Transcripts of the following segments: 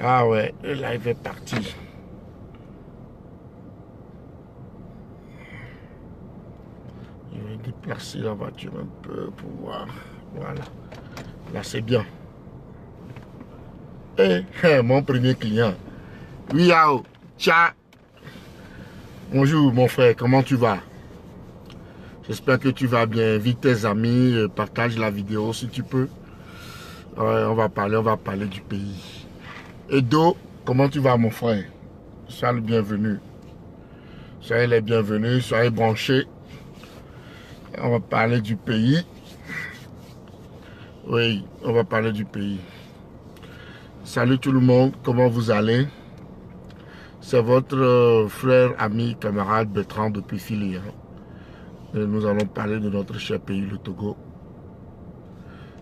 Ah ouais, le live est parti. Je vais déplacer la voiture un peu pour voir. Voilà. Là, c'est bien. Mon premier client. Oui, Yao. Ciao. Bonjour, mon frère. Comment tu vas? J'espère que tu vas bien. Invite tes amis. Partage la vidéo si tu peux. Ouais, on va parler du pays. Edo, comment tu vas, mon frère? Sois le bienvenu. Soyez les bienvenus. Soyez branchés. On va parler du pays. Oui, on va parler du pays. Salut tout le monde, comment vous allez? C'est votre frère, ami, camarade Bertrand depuis Philly. Et nous allons parler de notre cher pays, le Togo.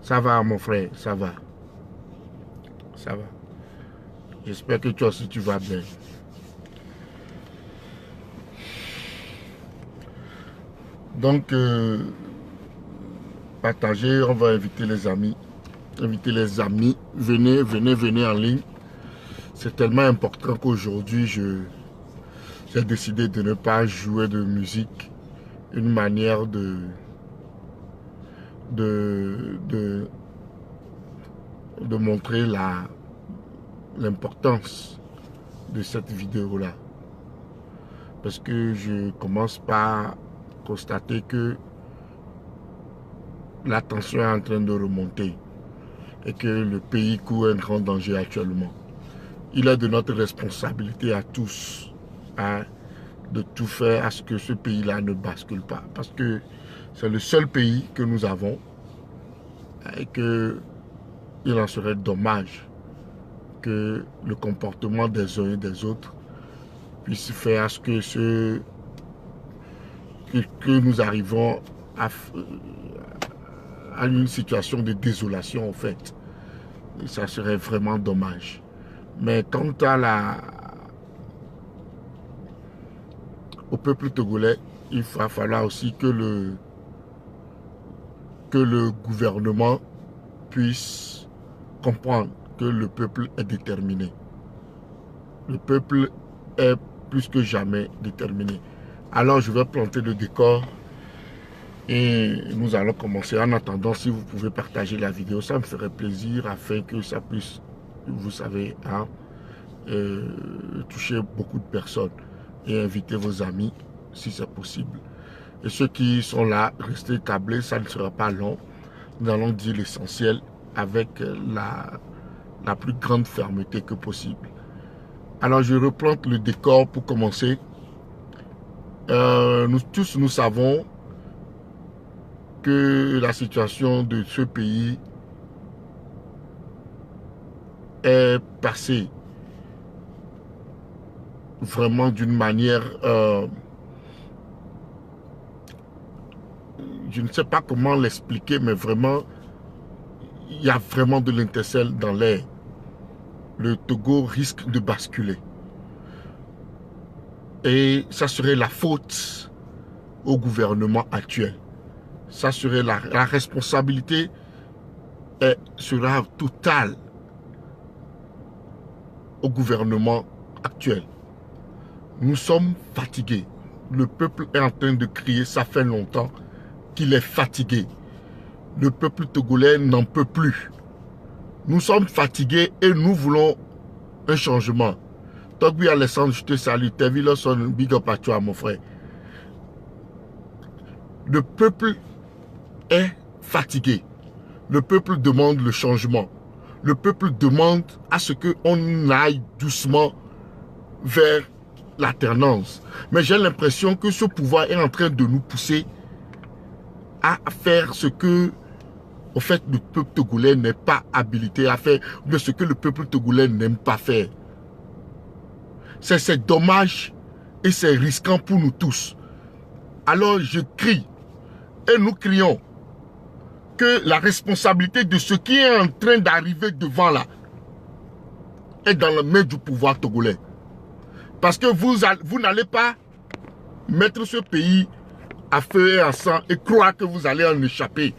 Ça va, mon frère, ça va. Ça va. J'espère que toi aussi tu vas bien. Donc, partagez, on va inviter les amis. Inviter les amis. Venez, venez, venez en ligne. C'est tellement important qu'aujourd'hui, j'ai décidé de ne pas jouer de musique. Une manière de montrer l'importance de cette vidéo-là. Parce que je commence par constater que la tension est en train de remonter et que le pays court un grand danger actuellement. Il est de notre responsabilité à tous de tout faire à ce que ce pays-là ne bascule pas. Parce que c'est le seul pays que nous avons et qu'il en serait dommage que le comportement des uns et des autres puisse faire à ce que nous arrivons à une situation de désolation en fait. Et ça serait vraiment dommage. Mais quant au peuple togolais, il va falloir aussi que le gouvernement puisse comprendre que le peuple est déterminé. Le peuple est plus que jamais déterminé. Alors je vais planter le décor et nous allons commencer. En attendant, si vous pouvez partager la vidéo, ça me ferait plaisir afin que ça puisse, vous savez, toucher beaucoup de personnes et inviter vos amis si c'est possible. Et ceux qui sont là, restez câblés, ça ne sera pas long. Nous allons dire l'essentiel avec la plus grande fermeté que possible. Alors je replante le décor pour commencer. Nous tous, nous savons que la situation de ce pays est passée vraiment d'une manière, je ne sais pas comment l'expliquer, mais vraiment, il y a vraiment de l'intercelle dans l'air. Le Togo risque de basculer. Et ça serait la faute au gouvernement actuel. Ça serait la responsabilité sera totale au gouvernement actuel. Nous sommes fatigués. Le peuple est en train de crier, ça fait longtemps qu'il est fatigué. Le peuple togolais n'en peut plus. Nous sommes fatigués et nous voulons un changement. Togbi Alessandre, je te salue. Tes villes sont big up à toi, mon frère. Le peuple est fatigué. Le peuple demande le changement. Le peuple demande à ce qu'on aille doucement vers l'alternance. Mais j'ai l'impression que ce pouvoir est en train de nous pousser à faire ce que, au fait, le peuple togolais n'est pas habilité à faire, mais ce que le peuple togolais n'aime pas faire. C'est dommage et c'est risquant pour nous tous. Alors je crie et nous crions que la responsabilité de ce qui est en train d'arriver devant là est dans la main du pouvoir togolais. Parce que vous n'allez pas mettre ce pays à feu et à sang et croire que vous allez en échapper.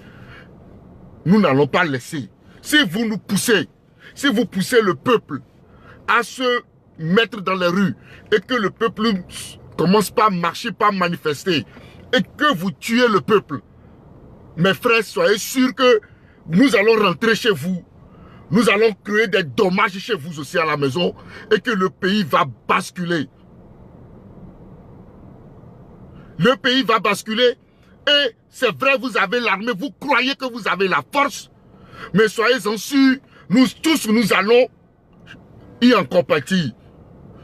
Nous n'allons pas laisser. Si vous nous poussez, si vous poussez le peuple à se mettre dans les rues et que le peuple commence pas à marcher, pas à manifester et que vous tuez le peuple, mes frères, soyez sûrs que nous allons rentrer chez vous. Nous allons créer des dommages chez vous aussi à la maison et que le pays va basculer. Le pays va basculer et c'est vrai, vous avez l'armée, vous croyez que vous avez la force, mais soyez-en sûrs, nous tous, nous allons y en compatir.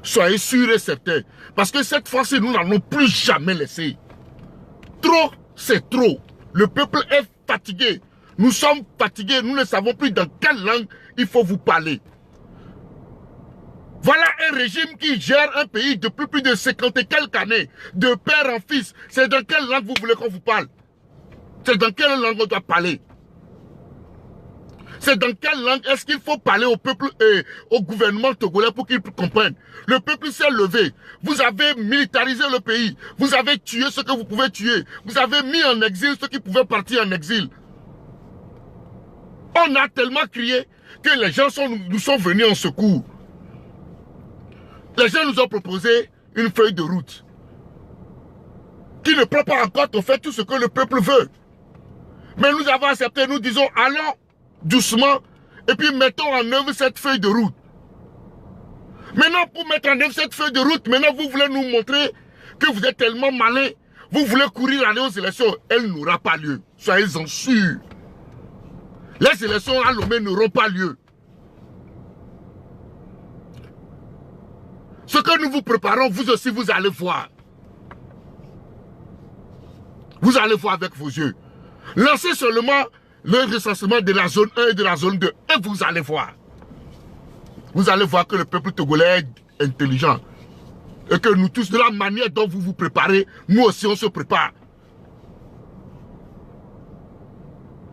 Soyez sûrs et certains. Parce que cette fois-ci, nous n'allons plus jamais laisser. Trop, c'est trop. Le peuple est fatigué. Nous sommes fatigués. Nous ne savons plus dans quelle langue il faut vous parler. Voilà un régime qui gère un pays depuis plus de 50 et quelques années. De père en fils. C'est dans quelle langue vous voulez qu'on vous parle? C'est dans quelle langue on doit parler? C'est dans quelle langue est-ce qu'il faut parler au peuple et au gouvernement togolais pour qu'ils comprennent? Le peuple s'est levé. Vous avez militarisé le pays. Vous avez tué ce que vous pouvez tuer. Vous avez mis en exil ceux qui pouvaient partir en exil. On a tellement crié que les gens nous sont venus en secours. Les gens nous ont proposé une feuille de route qui ne prend pas en compte au fait tout ce que le peuple veut. Mais nous avons accepté, nous disons allons doucement et puis mettons en œuvre cette feuille de route. Maintenant, pour mettre en œuvre cette feuille de route, maintenant vous voulez nous montrer que vous êtes tellement malin. Vous voulez courir aller aux élections. Elle n'aura pas lieu. Soyez-en sûrs. Les élections à Lomé n'auront pas lieu. Ce que nous vous préparons, vous aussi, vous allez voir. Vous allez voir avec vos yeux. Lancez seulement le recensement de la zone 1 et de la zone 2 et vous allez voir. Vous allez voir que le peuple togolais est intelligent. Et que nous tous, de la manière dont vous vous préparez, nous aussi on se prépare.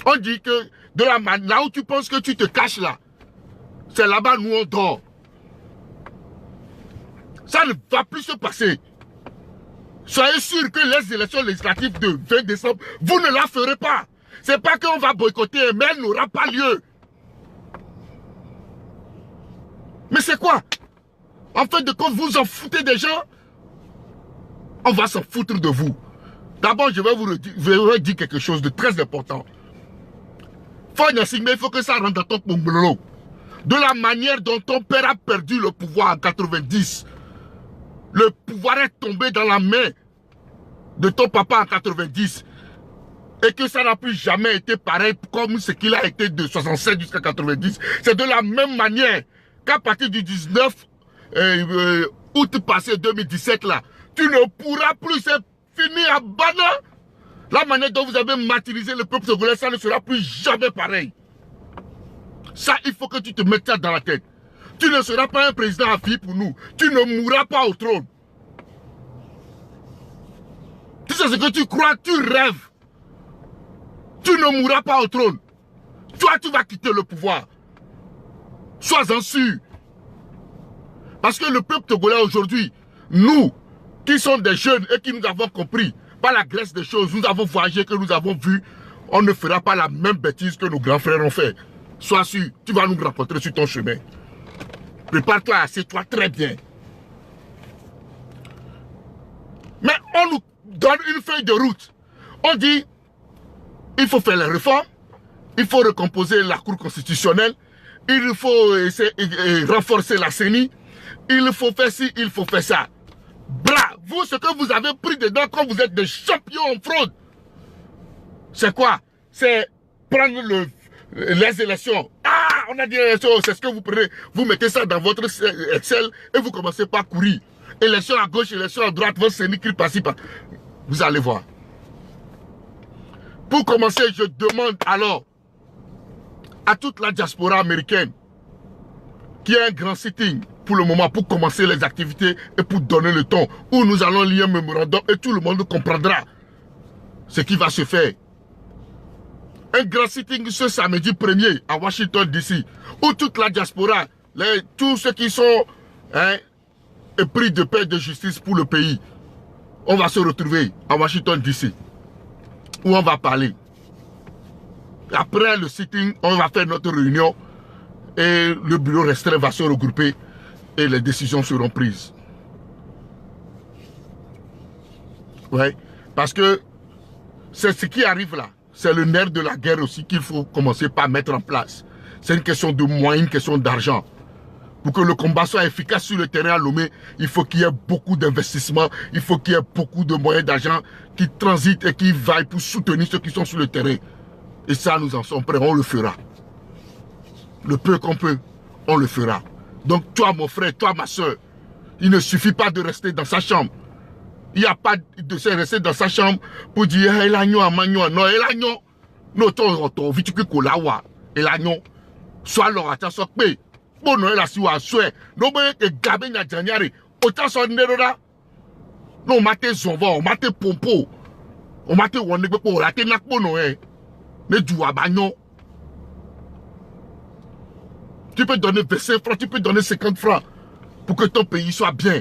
On dit que de la manière, là où tu penses que tu te caches là, c'est là-bas nous on dort. Ça ne va plus se passer. Soyez sûrs que les élections législatives de 20 décembre, vous ne la ferez pas. C'est pas qu'on va boycotter, mais elle n'aura pas lieu. Mais c'est quoi? En fait, de quand vous en foutez des gens, on va s'en foutre de vous. D'abord, je vais vous dire quelque chose de très important. Il faut que ça rentre dans ton pommelot. De la manière dont ton père a perdu le pouvoir en 90, le pouvoir est tombé dans la main de ton papa en 90 et que ça n'a plus jamais été pareil comme ce qu'il a été de 67 jusqu'à 90. C'est de la même manière qu'à partir du 19 août passé 2017 là, tu ne pourras plus, c'est fini à Bana. La manière dont vous avez martyrisé le peuple togolais, ça ne sera plus jamais pareil. Ça, il faut que tu te mettes ça dans la tête. Tu ne seras pas un président à vie pour nous. Tu ne mourras pas au trône. Tu sais ce que tu crois, tu rêves. Tu ne mourras pas au trône. Toi, tu vas quitter le pouvoir. Sois-en sûr. Parce que le peuple togolais aujourd'hui, nous, qui sommes des jeunes et qui nous avons compris, par la grâce des choses, nous avons voyagé, que nous avons vu, on ne fera pas la même bêtise que nos grands frères ont fait. Sois sûr, tu vas nous rencontrer sur ton chemin. Prépare-toi, assieds-toi très bien. Mais on nous donne une feuille de route. On dit, il faut faire les réformes, il faut recomposer la Cour constitutionnelle, il faut renforcer la CENI, il faut faire ci, il faut faire ça. Blah, vous, ce que vous avez pris dedans quand vous êtes des champions en fraude, c'est quoi? C'est prendre les élections. Ah, on a dit élections, c'est ce que vous prenez. Vous mettez ça dans votre Excel et vous commencez pas à courir. Élection à gauche, élection à droite, votre CENI qui passe par. Vous allez voir. Pour commencer, je demande alors à toute la diaspora américaine qui a un grand sitting pour le moment, pour commencer les activités et pour donner le ton, où nous allons lire un mémorandum et tout le monde comprendra ce qui va se faire. Un grand sitting ce samedi 1er à Washington DC, où toute la diaspora, tous ceux qui sont épris de paix et de justice pour le pays, on va se retrouver à Washington DC, où on va parler. Après le sitting, on va faire notre réunion et le bureau restreint va se regrouper et les décisions seront prises. Ouais, parce que c'est ce qui arrive là. C'est le nerf de la guerre aussi qu'il faut commencer par mettre en place. C'est une question de moyens, une question d'argent. Pour que le combat soit efficace sur le terrain à Lomé, il faut qu'il y ait beaucoup d'investissements, il faut qu'il y ait beaucoup de moyens d'argent qui transitent et qui vaillent pour soutenir ceux qui sont sur le terrain. Et ça, nous en sommes prêts, on le fera. Le peu qu'on peut, on le fera. Donc toi, mon frère, toi, ma soeur, il ne suffit pas de rester dans sa chambre. Il n'y a pas de se rester dans sa chambre pour dire hey, l'agneau, magnon. Non, l'agneau. Non, ton vituku kolawa. Et l'agneau. Soit l'orateur, soit pé. Bon, non, la siwa, soit. Non, mais que gabe n'a dernière. Autant son néroda. Non, on m'a été zonvon, on m'a été pompo. On m'a été woné pour la té nak bono, eh. Mais du wabagnon. Tu peux donner 25 francs, tu peux donner 50 francs pour que ton pays soit bien.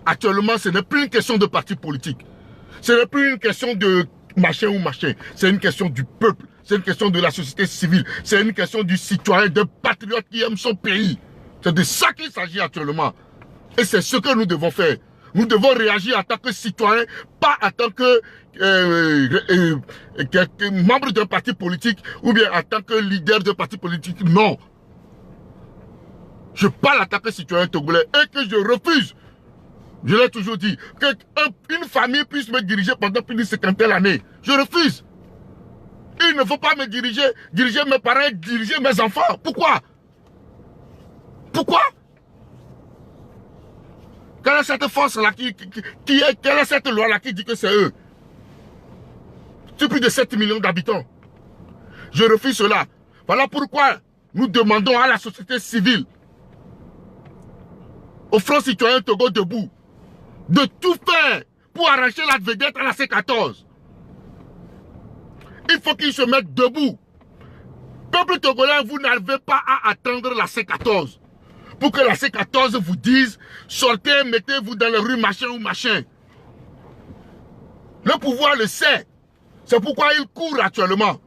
Actuellement, ce n'est plus une question de parti politique. Ce n'est plus une question de machin ou machin. C'est une question du peuple. C'est une question de la société civile. C'est une question du citoyen, d'un patriote qui aime son pays. C'est de ça qu'il s'agit actuellement. Et c'est ce que nous devons faire. Nous devons réagir en tant que citoyen, pas en tant que membre d'un parti politique ou bien en tant que leader d'un parti politique. Non. Je parle en tant que citoyen togolais et que je refuse. Je l'ai toujours dit, qu'une famille puisse me diriger pendant plus de 50 années. Je refuse. Il ne faut pas me diriger mes parents, diriger mes enfants. Pourquoi? Pourquoi? Quelle est cette force-là quelle est cette loi-là qui dit que c'est eux? C'est plus de 7 millions d'habitants. Je refuse cela. Voilà pourquoi nous demandons à la société civile, au Front citoyen Togo debout, de tout faire pour arracher la vedette à la C14. Il faut qu'ils se mettent debout. Peuple togolais, vous n'arrivez pas à attendre la C14. Pour que la C14 vous dise, sortez, mettez-vous dans les rues machin ou machin. Le pouvoir le sait. C'est pourquoi il court actuellement.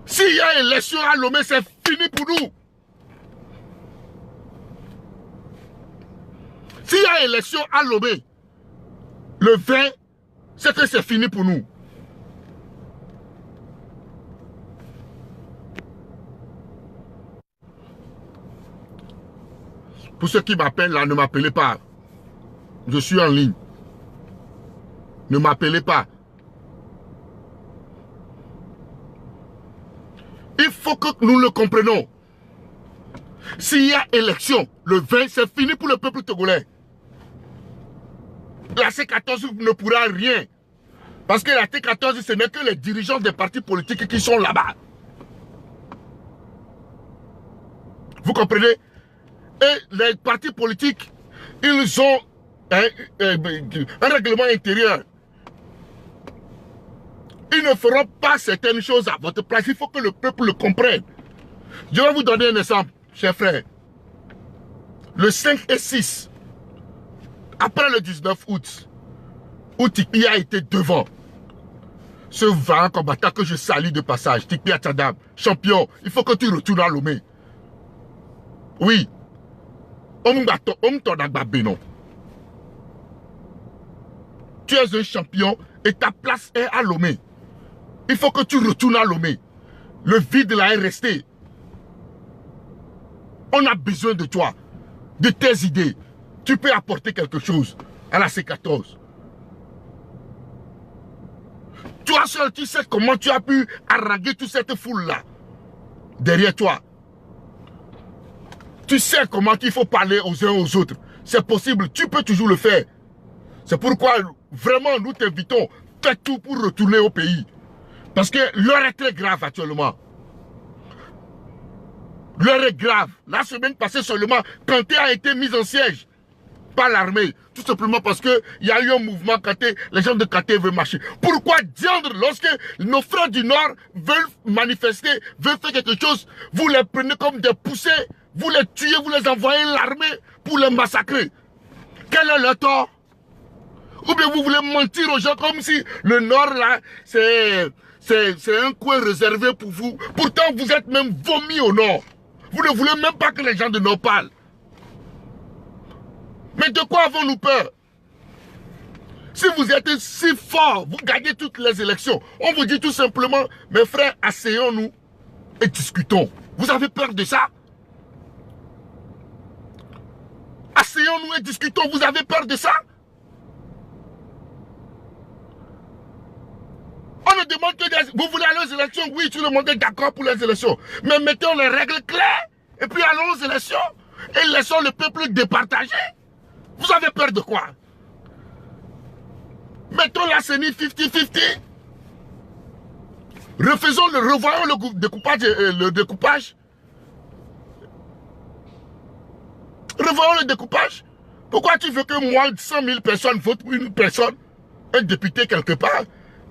S'il y a élection à Lomé, c'est fini pour nous. S'il y a élection à Lomé, le 20, c'est que c'est fini pour nous. Pour ceux qui m'appellent là, ne m'appelez pas. Je suis en ligne. Ne m'appelez pas. Il faut que nous le comprenions. S'il y a élection, le 20, c'est fini pour le peuple togolais. La C14 ne pourra rien. Parce que la T14, ce n'est que les dirigeants des partis politiques qui sont là-bas. Vous comprenez? Et les partis politiques, ils ont un règlement intérieur. Ils ne feront pas certaines choses à votre place. Il faut que le peuple le comprenne. Je vais vous donner un exemple, chers frères. Le 5 et 6, après le 19 août, où Tikpi a été devant, ce vaillant combattant que je salue de passage, Tikpi Atchadam, champion, il faut que tu retournes à Lomé. Oui. Tu es un champion et ta place est à Lomé. Il faut que tu retournes à Lomé. Le vide là est resté. On a besoin de toi, de tes idées. Tu peux apporter quelque chose à la C14. Toi seul, tu sais comment tu as pu haranguer toute cette foule-là derrière toi. Tu sais comment il faut parler aux uns aux autres. C'est possible, tu peux toujours le faire. C'est pourquoi, vraiment, nous t'invitons, fais tout pour retourner au pays. Parce que l'heure est très grave actuellement. L'heure est grave. La semaine passée seulement, Kanté a été mis en siège par l'armée. Tout simplement parce qu'il y a eu un mouvement Kanté, les gens de Kanté veulent marcher. Pourquoi diandre, lorsque nos frères du Nord veulent manifester, veulent faire quelque chose, vous les prenez comme des poussées, vous les tuez, vous les envoyez l'armée pour les massacrer? Quel est le tort? Ou bien vous voulez mentir aux gens comme si le Nord là, c'est un coin réservé pour vous. Pourtant vous êtes même vomi au Nord. Vous ne voulez même pas que les gens de Nord parlent. Mais de quoi avons-nous peur? Si vous êtes si fort, vous gagnez toutes les élections. On vous dit tout simplement, mes frères, asseyons-nous et discutons. Vous avez peur de ça? Asseyons-nous et discutons. Vous avez peur de ça? On ne demande que des... Vous voulez aller aux élections? Oui, tout le monde est d'accord pour les élections. Mais mettons les règles claires et puis allons aux élections et laissons le peuple départager. Vous avez peur de quoi? Mettons la CENI 50-50. Revoyons le découpage. Revoyons le découpage. Pourquoi tu veux que moi, 100 000 personnes votent pour une personne, un député quelque part,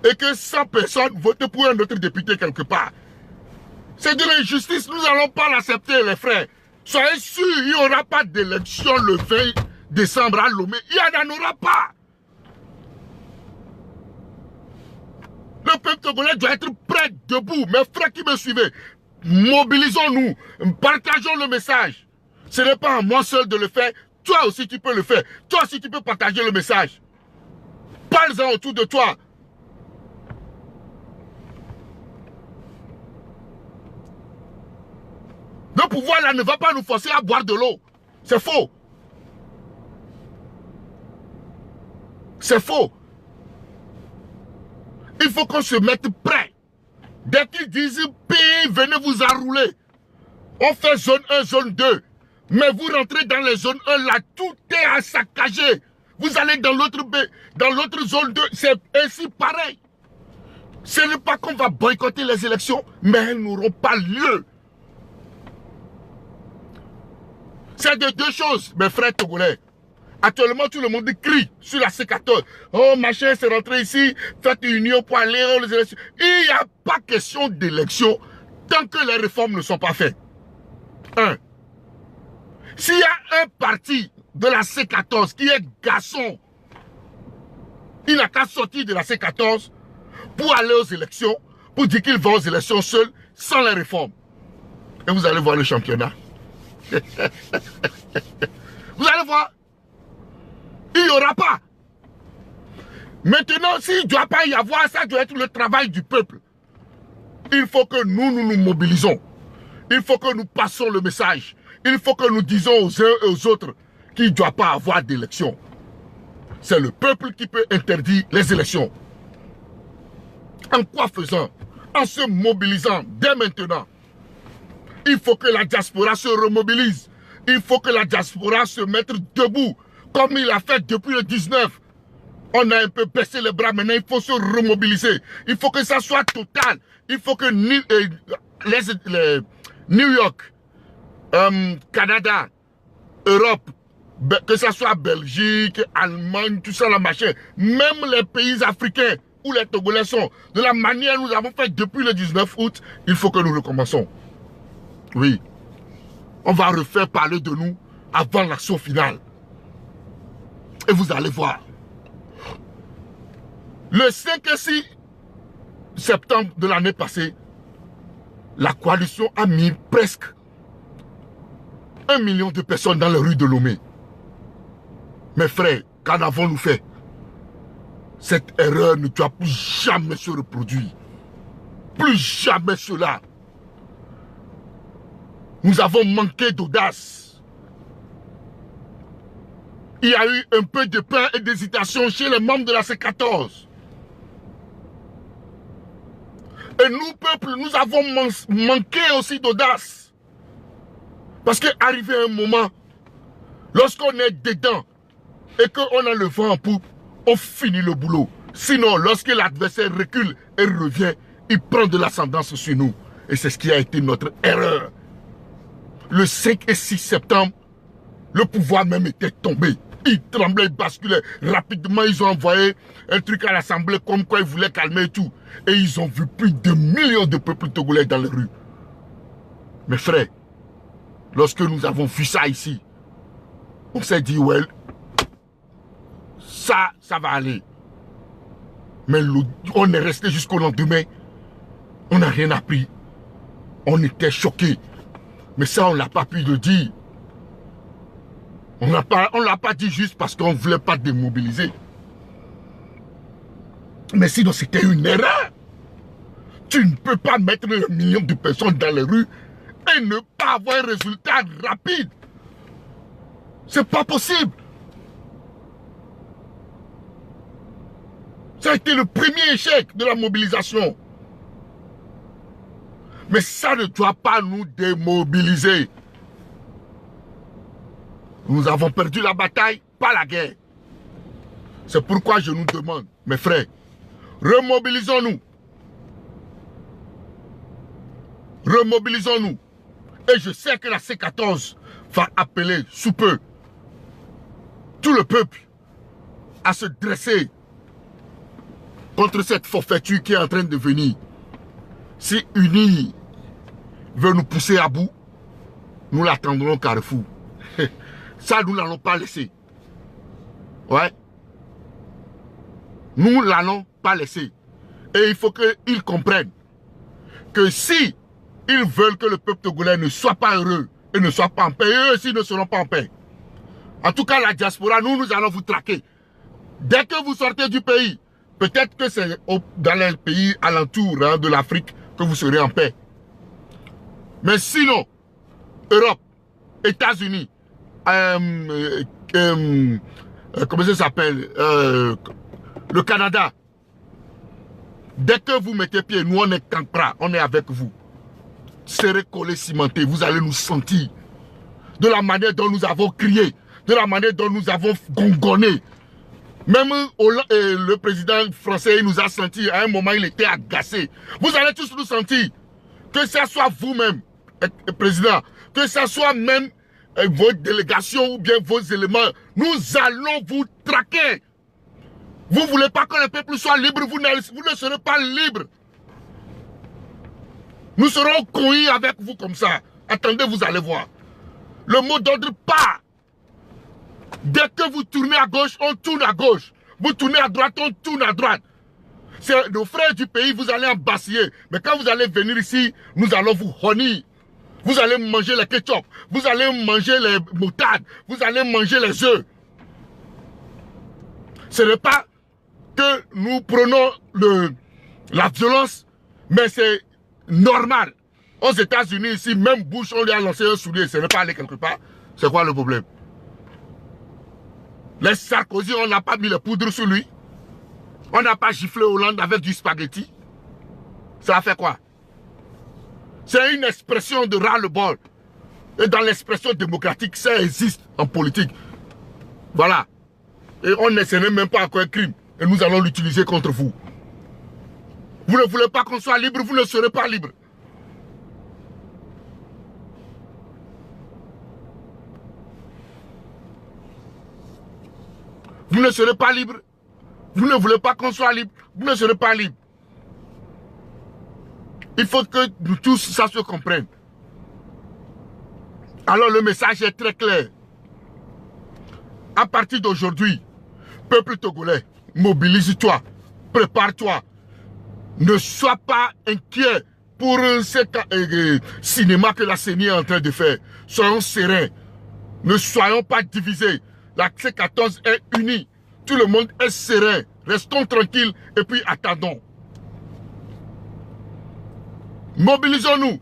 et que 100 personnes votent pour un autre député quelque part? C'est de l'injustice, nous n'allons pas l'accepter, les frères. Soyez sûrs, il n'y aura pas d'élection le 20 décembre à Lomé. Il n'y en aura pas. Le peuple togolais doit être prêt, debout. Mes frères qui me suivez, mobilisons-nous, partageons le message. Ce n'est pas à moi seul de le faire. Toi aussi tu peux le faire. Toi aussi tu peux partager le message. Parle-en autour de toi. Le pouvoir là ne va pas nous forcer à boire de l'eau. C'est faux. C'est faux. Il faut qu'on se mette prêt. Dès qu'ils disent pays, venez vous enrouler. On fait zone 1, zone 2. Mais vous rentrez dans les zones 1, là, tout est à saccager. Vous allez dans l'autre zone 2, c'est ainsi pareil. Ce n'est pas qu'on va boycotter les élections, mais elles n'auront pas lieu. C'est de deux choses, mes frères togolais. Actuellement, tout le monde crie sur la C14. Oh, machin, c'est rentré ici, faites une union pour aller aux élections. Il n'y a pas question d'élection tant que les réformes ne sont pas faites. Un. S'il y a un parti de la C14 qui est garçon, il n'a qu'à sortir de la C14 pour aller aux élections, pour dire qu'il va aux élections seul, sans les réformes. Et vous allez voir le championnat. Vous allez voir. Il n'y aura pas. Maintenant, s'il ne doit pas y avoir, ça doit être le travail du peuple. Il faut que nous mobilisons. Il faut que nous passons le message. Il faut que nous disons aux uns et aux autres qu'il ne doit pas avoir d'élection. C'est le peuple qui peut interdire les élections. En quoi faisant? En se mobilisant dès maintenant. Il faut que la diaspora se remobilise. Il faut que la diaspora se mette debout. Comme il a fait depuis le 19. On a un peu baissé les bras, maintenant il faut se remobiliser. Il faut que ça soit total. Il faut que New York, Canada, Europe, que ça soit Belgique, Allemagne, tout ça, la machin. Même les pays africains où les Togolais sont, de la manière que nous avons fait depuis le 19 août, il faut que nous recommençons. Oui. On va refaire parler de nous avant l'action finale. Et vous allez voir. Le 5 et 6 septembre de l'année passée, la coalition a mis presque 1 million de personnes dans les rues de Lomé. Mes frères, qu'en avons-nous fait? Cette erreur ne doit plus jamais se reproduire. Plus jamais cela. Nous avons manqué d'audace. Il y a eu un peu de peur et d'hésitation chez les membres de la C14. Et nous, peuple, nous avons manqué aussi d'audace. Parce qu'arrivé un moment, lorsqu'on est dedans et qu'on a le vent en poupe, on finit le boulot. Sinon, lorsque l'adversaire recule et revient, il prend de l'ascendance sur nous. Et c'est ce qui a été notre erreur. Le 5 et 6 septembre, le pouvoir même était tombé. Ils tremblaient, ils basculaient. Rapidement, ils ont envoyé un truc à l'Assemblée comme quoi ils voulaient calmer et tout. Et ils ont vu plus de millions de peuples togolais dans les rues. Mes frères, lorsque nous avons vu ça ici, on s'est dit, ouais, ça va aller. Mais on est resté jusqu'au lendemain. On n'a rien appris. On était choqués. Mais ça, on n'a pas pu le dire. On ne l'a pas dit juste parce qu'on ne voulait pas démobiliser. Mais sinon, c'était une erreur. Tu ne peux pas mettre 1 million de personnes dans les rues et ne pas avoir un résultat rapide. C'est pas possible. Ça a été le premier échec de la mobilisation. Mais ça ne doit pas nous démobiliser. Nous avons perdu la bataille, pas la guerre. C'est pourquoi je nous demande, mes frères, remobilisons-nous. Remobilisons-nous. Et je sais que la C14 va appeler sous peu tout le peuple à se dresser contre cette forfaiture qui est en train de venir. Si Uni veut nous pousser à bout, nous l'attendrons au Carrefour. Ça, nous n'allons pas laisser. Ouais. Nous n'allons pas laisser. Et il faut qu'ils comprennent que si ils veulent que le peuple togolais ne soit pas heureux et ne soit pas en paix, eux aussi ne seront pas en paix. En tout cas, la diaspora, nous allons vous traquer. Dès que vous sortez du pays, peut-être que c'est dans les pays alentours de l'Afrique que vous serez en paix. Mais sinon, Europe, États-Unis, comment ça s'appelle, le Canada, dès que vous mettez pied, nous on est cancra, on est avec vous. Serez collés, cimentés, vous allez nous sentir. De la manière dont nous avons crié, de la manière dont nous avons gongonné. Même le président français il nous a senti, à un moment il était agacé. Vous allez tous nous sentir. Que ce soit vous-même, président, que ce soit même vos délégations ou bien vos éléments, nous allons vous traquer. Vous ne voulez pas que le peuple soit libre, vous ne serez pas libre. Nous serons coïs avec vous comme ça. Attendez, vous allez voir. Le mot d'ordre part. Dès que vous tournez à gauche, on tourne à gauche. Vous tournez à droite, on tourne à droite. C'est nos frères du pays, vous allez en bassiller. Mais quand vous allez venir ici, nous allons vous honir. Vous allez manger les ketchup. Vous allez manger les moutades. Vous allez manger les œufs. Ce n'est pas que nous prenons la violence, mais c'est normal. Aux États-Unis, ici, même Bush, on lui a lancé un soulier. Ce n'est pas allé quelque part. C'est quoi le problème? Les Sarkozy, on n'a pas mis la poudre sur lui. On n'a pas giflé Hollande avec du spaghetti. Ça a fait quoi? C'est une expression de ras-le-bol. Et dans l'expression démocratique, ça existe en politique. Voilà. Et ce n'est même pas encore un crime. Et nous allons l'utiliser contre vous. Vous ne voulez pas qu'on soit libre, vous ne serez pas libre. Vous ne serez pas libre. Vous ne voulez pas qu'on soit libre. Vous ne serez pas libre. Il faut que nous tous, ça se comprenne. Alors le message est très clair. À partir d'aujourd'hui, peuple togolais, mobilise-toi, prépare-toi. Ne sois pas inquiet pour ce cinéma que la CENI est en train de faire. Soyons sereins. Ne soyons pas divisés. La C14 est unie. Tout le monde est serein. Restons tranquilles et puis attendons. Mobilisons-nous.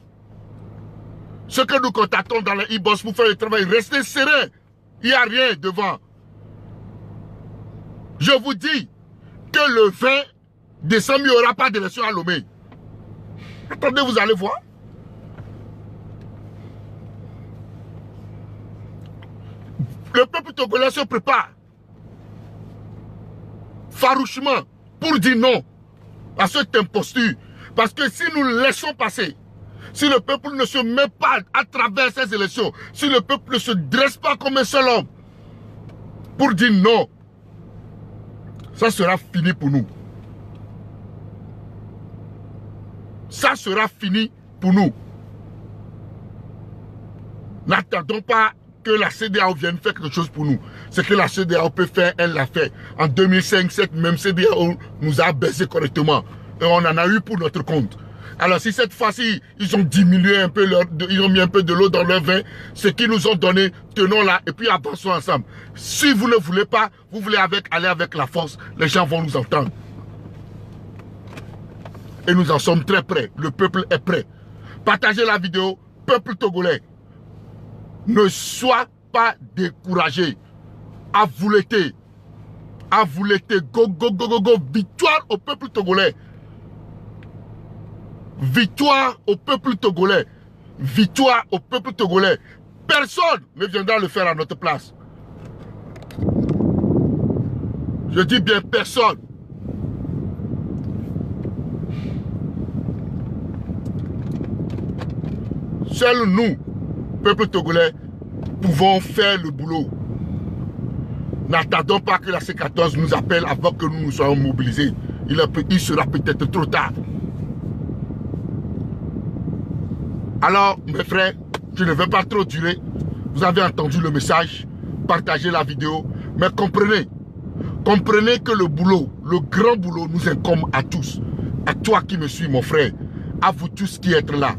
Ce que nous contactons dans les e-boss pour faire le travail, restez sereins. Il n'y a rien devant. Je vous dis que le 20 décembre, il n'y aura pas d'élection à Lomé. Attendez, vous allez voir. Le peuple togolais se prépare farouchement pour dire non à cette imposture. Parce que si nous laissons passer, si le peuple ne se met pas à travers ces élections, si le peuple ne se dresse pas comme un seul homme pour dire non, ça sera fini pour nous. Ça sera fini pour nous. N'attendons pas que la CEDEAO vienne faire quelque chose pour nous. Ce que la CEDEAO peut faire, elle l'a fait. En 2005, cette même CEDEAO nous a baisé correctement. Et on en a eu pour notre compte. Alors si cette fois-ci, ils ont diminué un peu ils ont mis un peu de l'eau dans leur vin, ce qu'ils nous ont donné, tenons-la et puis avançons ensemble. Si vous ne voulez pas, vous voulez aller avec la force, les gens vont nous entendre. Et nous en sommes très prêts. Le peuple est prêt. Partagez la vidéo, peuple togolais. Ne sois pas découragé. À vous l'été. À vous l'été. Go, go, go, go, go. Victoire au peuple togolais. Victoire au peuple togolais. Victoire au peuple togolais. Personne ne viendra le faire à notre place. Je dis bien personne. Seuls nous, peuple togolais, pouvons faire le boulot. N'attendons pas que la C14 nous appelle avant que nous nous soyons mobilisés. Il sera peut-être trop tard. Alors, mes frères, je ne vais pas trop durer. Vous avez entendu le message. Partagez la vidéo. Mais comprenez. Comprenez que le boulot, le grand boulot nous incombe à tous. À toi qui me suis, mon frère. À vous tous qui êtes là.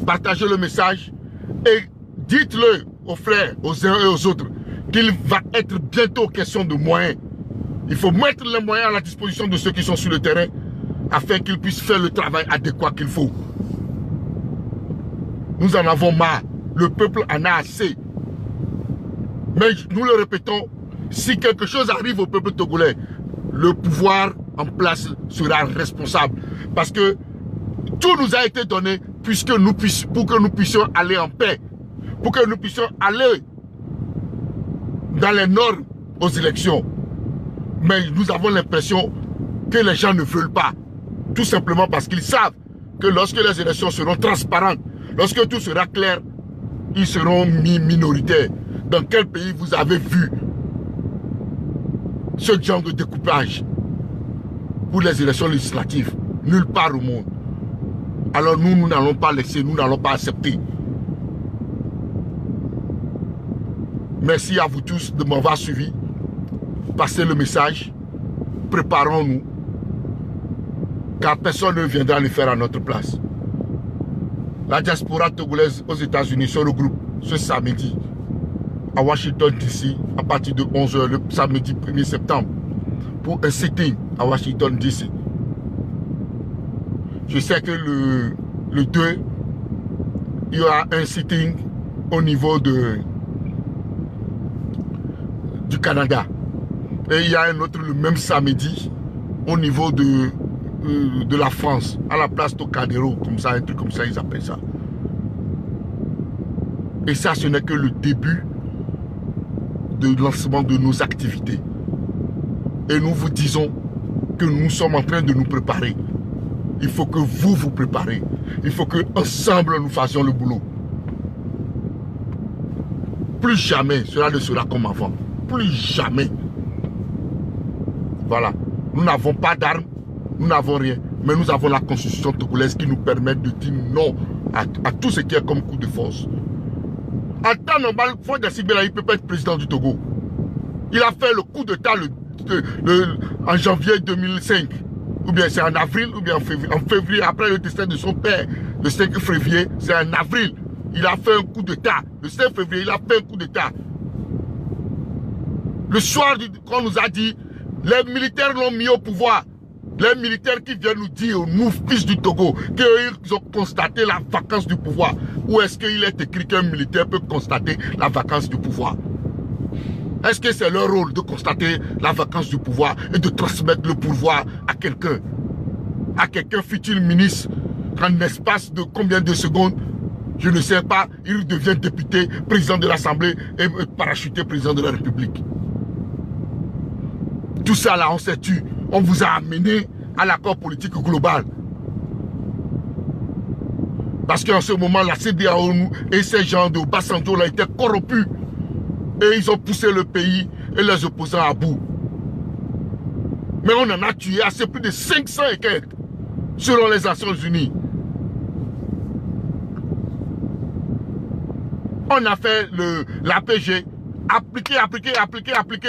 Partagez le message et dites-le aux frères, aux uns et aux autres, qu'il va être bientôt question de moyens. Il faut mettre les moyens à la disposition de ceux qui sont sur le terrain afin qu'ils puissent faire le travail adéquat qu'il faut. Nous en avons marre. Le peuple en a assez. Mais nous le répétons, si quelque chose arrive au peuple togolais, le pouvoir en place sera responsable. Parce que tout nous a été donné pour que nous puissions aller en paix. Pour que nous puissions aller dans les normes aux élections. Mais nous avons l'impression que les gens ne veulent pas. Tout simplement parce qu'ils savent que lorsque les élections seront transparentes, lorsque tout sera clair, ils seront minoritaires. Dans quel pays vous avez vu ce genre de découpage pour les élections législatives? Nulle part au monde. Alors nous n'allons pas laisser, nous n'allons pas accepter. Merci à vous tous de m'avoir suivi. Passez le message. Préparons-nous. Car personne ne viendra le faire à notre place. La diaspora togolaise aux États-Unis se regroupe ce samedi à Washington DC à partir de 11 h le samedi 1er septembre pour un sitting à Washington DC. Je sais que le 2, il y aura un sitting au niveau du Canada. Et il y a un autre le même samedi au niveau de la France, à la place Tocadéro, comme ça, un truc comme ça, ils appellent ça. Et ça, ce n'est que le début de lancement de nos activités. Et nous vous disons que nous sommes en train de nous préparer. Il faut que vous vous préparez. Il faut que ensemble nous fassions le boulot. Plus jamais cela ne sera comme avant. Plus jamais. Voilà. Nous n'avons pas d'armes. Nous n'avons rien. Mais nous avons la constitution togolaise qui nous permet de dire non à tout ce qui est comme coup de force. En temps normal, Faure Gnassingbé, il peut pas être président du Togo. Il a fait le coup d'État en janvier 2005. Ou bien c'est en avril, ou bien en février, après le décès de son père, le 5 février, c'est en avril. Il a fait un coup d'État. Le 5 février, il a fait un coup d'État. Le soir, quand on nous a dit, les militaires l'ont mis au pouvoir. Les militaires qui viennent nous dire, nous, fils du Togo, qu'ils ont constaté la vacance du pouvoir. Où est-ce qu'il est écrit qu'un militaire peut constater la vacance du pouvoir? Est-ce que c'est leur rôle de constater la vacance du pouvoir et de transmettre le pouvoir à quelqu'un? À quelqu'un fut-il ministre qu'en l'espace de combien de secondes, je ne sais pas, il devient député, président de l'Assemblée et parachuté président de la République. Tout ça là, on s'est tué. On vous a amené à l'accord politique global. Parce qu'en ce moment, la CEDEAO et ces gens de Obasanjo là étaient corrompus. Et ils ont poussé le pays et les opposants à bout. Mais on en a tué assez plus de 500 et quelques, selon les Nations Unies. On a fait l'APG, appliqué,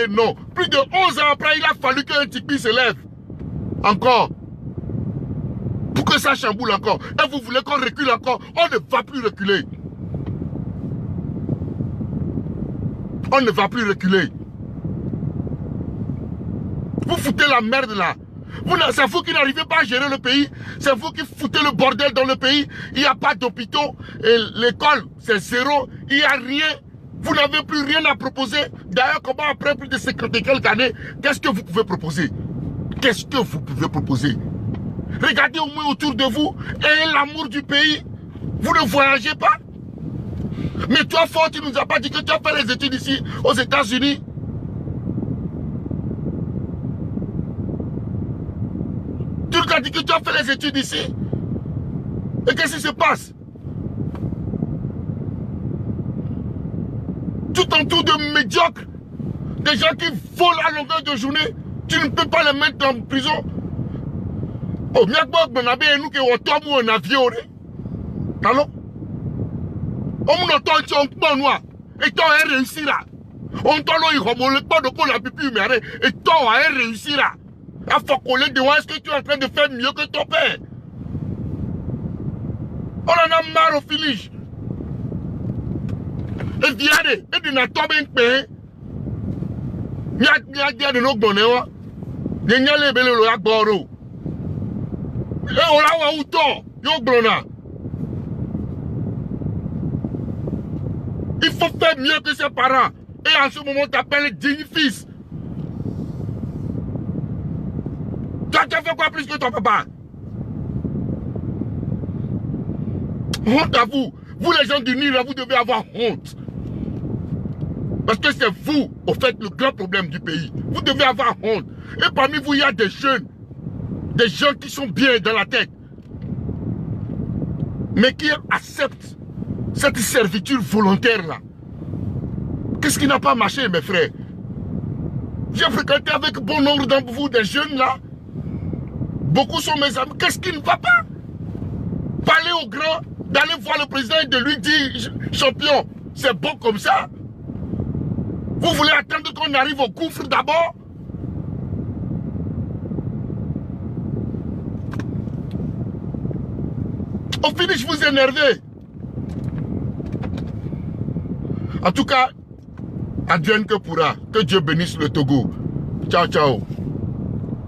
non. Plus de 11 ans après, il a fallu qu'un tipi se lève. Encore. Pour que ça chamboule encore. Et vous voulez qu'on recule encore. On ne va plus reculer. On ne va plus reculer. Vous foutez la merde là. C'est vous qui n'arrivez pas à gérer le pays. C'est vous qui foutez le bordel dans le pays. Il n'y a pas d'hôpitaux. L'école, c'est zéro. Il n'y a rien. Vous n'avez plus rien à proposer. D'ailleurs, comment après plus de 50 et quelques années, qu'est-ce que vous pouvez proposer? Qu'est-ce que vous pouvez proposer? Regardez au moins autour de vous. Et l'amour du pays. Vous ne voyagez pas. Mais toi, Fort, tu nous as pas dit que tu as fait les études ici, aux États-Unis. Tu nous as dit que tu as fait les études ici. Et qu'est-ce qui se passe? Tu t'entoures de médiocres. Des gens qui volent à longueur de journée. Tu ne peux pas les mettre en prison. Oh, miakbok menabe nous que otomu on avion. Allô? On nous entend tu on noir. Et toi elle réussira. On t'en a eu le pas de quoi la pipi mais et toi elle réussira. À Fokolé de est-ce que tu es en train de faire mieux que ton père? On en a marre au finish. Et viade, et de na tombe un peu. Mia de no bonewa. Nyanya le bele lo agboro. Et on a ou to, yo blona. Il faut faire mieux que ses parents. Et en ce moment, tu appelles digne fils. Toi, tu as fait quoi plus que ton papa? Honte à vous. Vous, les gens du Nil, vous devez avoir honte. Parce que c'est vous, au fait, le grand problème du pays. Vous devez avoir honte. Et parmi vous, il y a des jeunes. Des gens qui sont bien dans la tête. Mais qui acceptent cette servitude volontaire-là. Qu'est-ce qui n'a pas marché, mes frères? J'ai fréquenté avec bon nombre d'entre vous des jeunes là. Beaucoup sont mes amis. Qu'est-ce qui ne va pas? Parler au grand, d'aller voir le président et de lui dire, champion, c'est bon comme ça. Vous voulez attendre qu'on arrive au gouffre d'abord? Au finish, vous énervez. En tout cas, advienne que pourra. Que Dieu bénisse le Togo. Ciao, ciao.